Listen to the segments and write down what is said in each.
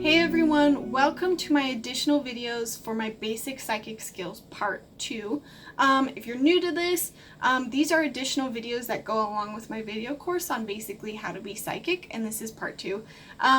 Hey everyone, welcome to my additional videos for my Basic Psychic Skills Part 2. If you're new to this, these are additional videos that go along with my video course on basically how to be psychic, and this is Part 2.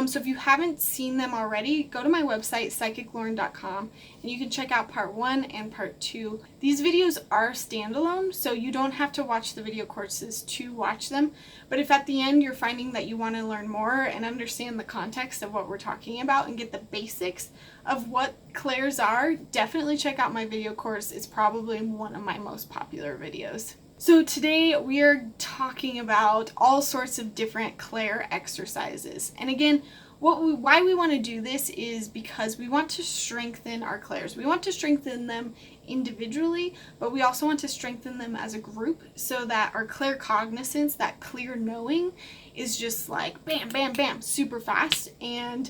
So if you haven't seen them already, go to my website, psychiclauren.com, and you can check out Part 1 and Part 2. These videos are standalone, so you don't have to watch the video courses to watch them, but if at the end you're finding that you want to learn more and understand the context of what we're talking about and get the basics of what clairs are, definitely check out my video course. It's probably one of my most popular videos. So today we are talking about all sorts of different clair exercises. And again, why we want to do this is because we want to strengthen our clairs. We want to strengthen them individually, but we also want to strengthen them as a group so that our claircognizance, that clear knowing, is just like bam, bam, bam, super fast. And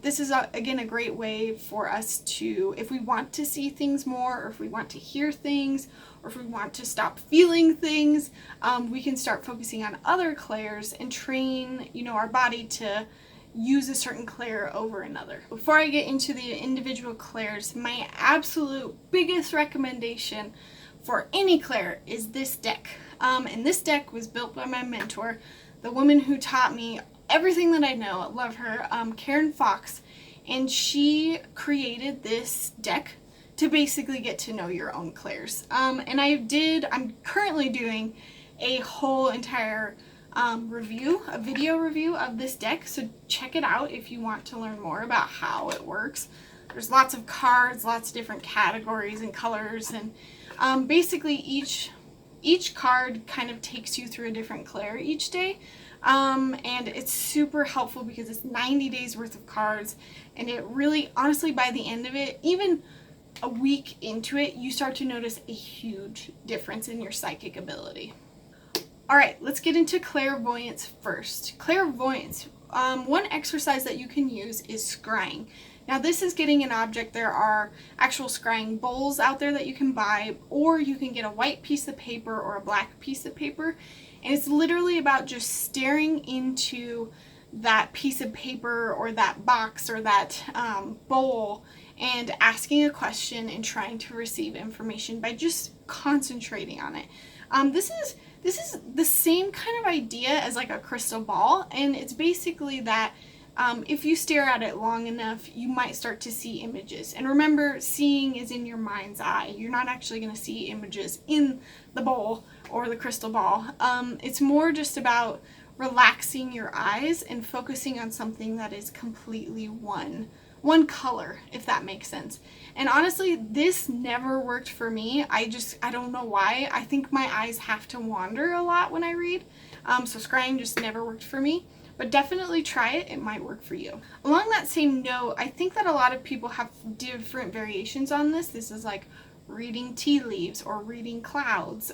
this is, again, a great way for us to, if we want to see things more, or if we want to hear things, or if we want to stop feeling things, we can start focusing on other clairs and train, our body to use a certain clair over another. Before I get into the individual clairs, my absolute biggest recommendation for any clair is this deck. And this deck was built by my mentor, the woman who taught me everything that I know. I love her, Karen Fox, and she created this deck to basically get to know your own clairs. And I'm currently doing a whole entire a video review of this deck, so check it out if you want to learn more about how it works. There's lots of cards, lots of different categories and colors, and basically each card kind of takes you through a different clair each day, and it's super helpful because it's 90 days worth of cards, and it really, honestly, by the end of it, even a week into it, you start to notice a huge difference in your psychic ability. Alright, let's get into clairvoyance first. Clairvoyance, one exercise that you can use is scrying. Now this is getting an object. There are actual scrying bowls out there that you can buy, or you can get a white piece of paper or a black piece of paper, and it's literally about just staring into that piece of paper or that box or that bowl and asking a question and trying to receive information by just concentrating on it. This is the same kind of idea as like a crystal ball, and it's basically that if you stare at it long enough, you might start to see images. And remember, seeing is in your mind's eye. You're not actually going to see images in the bowl or the crystal ball. It's more just about relaxing your eyes and focusing on something that is completely one color, if that makes sense. And honestly, this never worked for me. I don't know why. I think my eyes have to wander a lot when I read. So scrying just never worked for me. But definitely try it. It might work for you. Along that same note, I think that a lot of people have different variations on this. This is like reading tea leaves or reading clouds.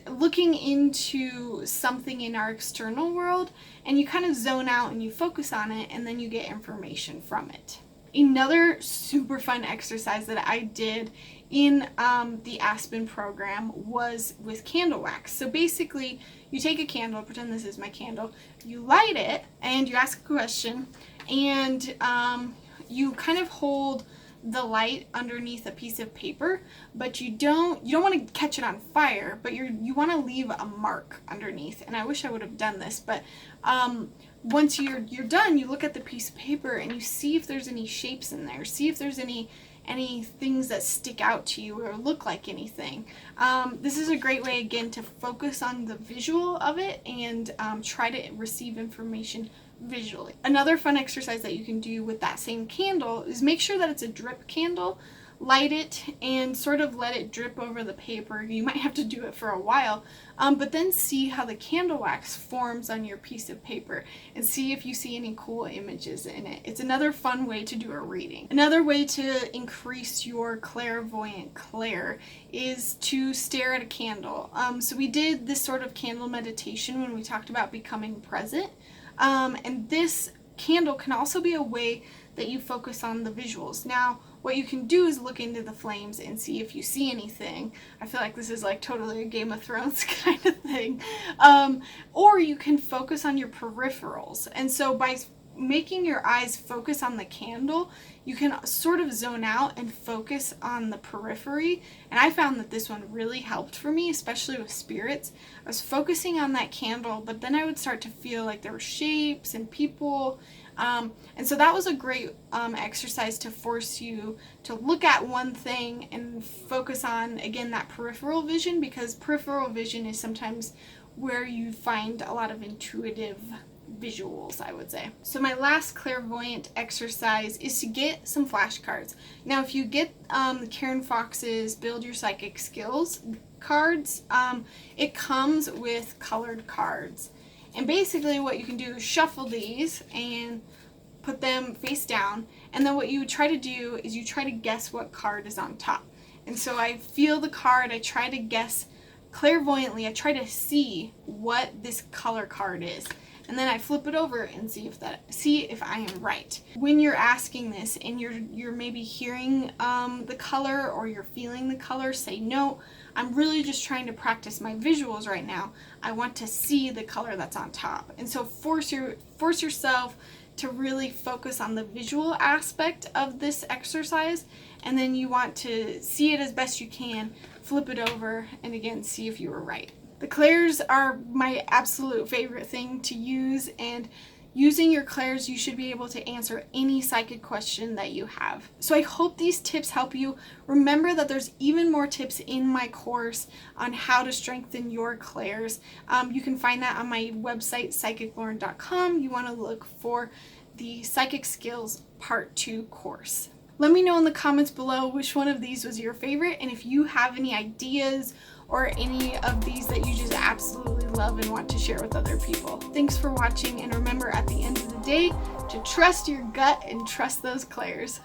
Looking into something in our external world, and you kind of zone out and you focus on it, and then you get information from it. Another super fun exercise that I did in the Aspen program was with candle wax. So basically, you take a candle, pretend this is my candle, you light it, and you ask a question, and you kind of hold the light underneath a piece of paper, but you don't want to catch it on fire, but you want to leave a mark underneath. And I wish I would have done this, but once you're done, you look at the piece of paper and you see if there's any shapes in there, see if there's any things that stick out to you or look like anything. This is a great way, again, to focus on the visual of it and try to receive information visually. Another fun exercise that you can do with that same candle is make sure that it's a drip candle. Light it and sort of let it drip over the paper. You might have to do it for a while, but then see how the candle wax forms on your piece of paper and see if you see any cool images in it. It's another fun way to do a reading. Another way to increase your clairvoyant clair is to stare at a candle. So we did this sort of candle meditation when we talked about becoming present, and this candle can also be a way that you focus on the visuals. Now, what you can do is look into the flames and see if you see anything. I feel like this is like totally a Game of Thrones kind of thing. Or you can focus on your peripherals. And so by making your eyes focus on the candle, you can sort of zone out and focus on the periphery. And I found that this one really helped for me, especially with spirits. I was focusing on that candle, but then I would start to feel like there were shapes and people. And so that was a great exercise to force you to look at one thing and focus on, again, that peripheral vision, because peripheral vision is sometimes where you find a lot of intuitive visuals, I would say. So my last clairvoyant exercise is to get some flashcards. Now, if you get Karen Fox's Build Your Psychic Skills cards, it comes with colored cards. And basically what you can do is shuffle these and put them face down, and then what you try to do is you try to guess what card is on top. And so I feel the card, I try to guess clairvoyantly, I try to see what this color card is. And then I flip it over and see if I am right. When you're asking this and you're maybe hearing the color or you're feeling the color, say no. I'm really just trying to practice my visuals right now. I want to see the color that's on top. And so force yourself to really focus on the visual aspect of this exercise, and then you want to see it as best you can, flip it over, and again see if you were right. The clairs are my absolute favorite thing to use, and using your clairs, you should be able to answer any psychic question that you have. So I hope these tips help you. Remember that there's even more tips in my course on how to strengthen your clairs. You can find that on my website, psychiclauren.com. You want to look for the Psychic Skills Part 2 course. Let me know in the comments below which one of these was your favorite, and if you have any ideas or any of these that you just absolutely love and want to share with other people. Thanks for watching, and remember, at the end of the day, to trust your gut and trust those clairs.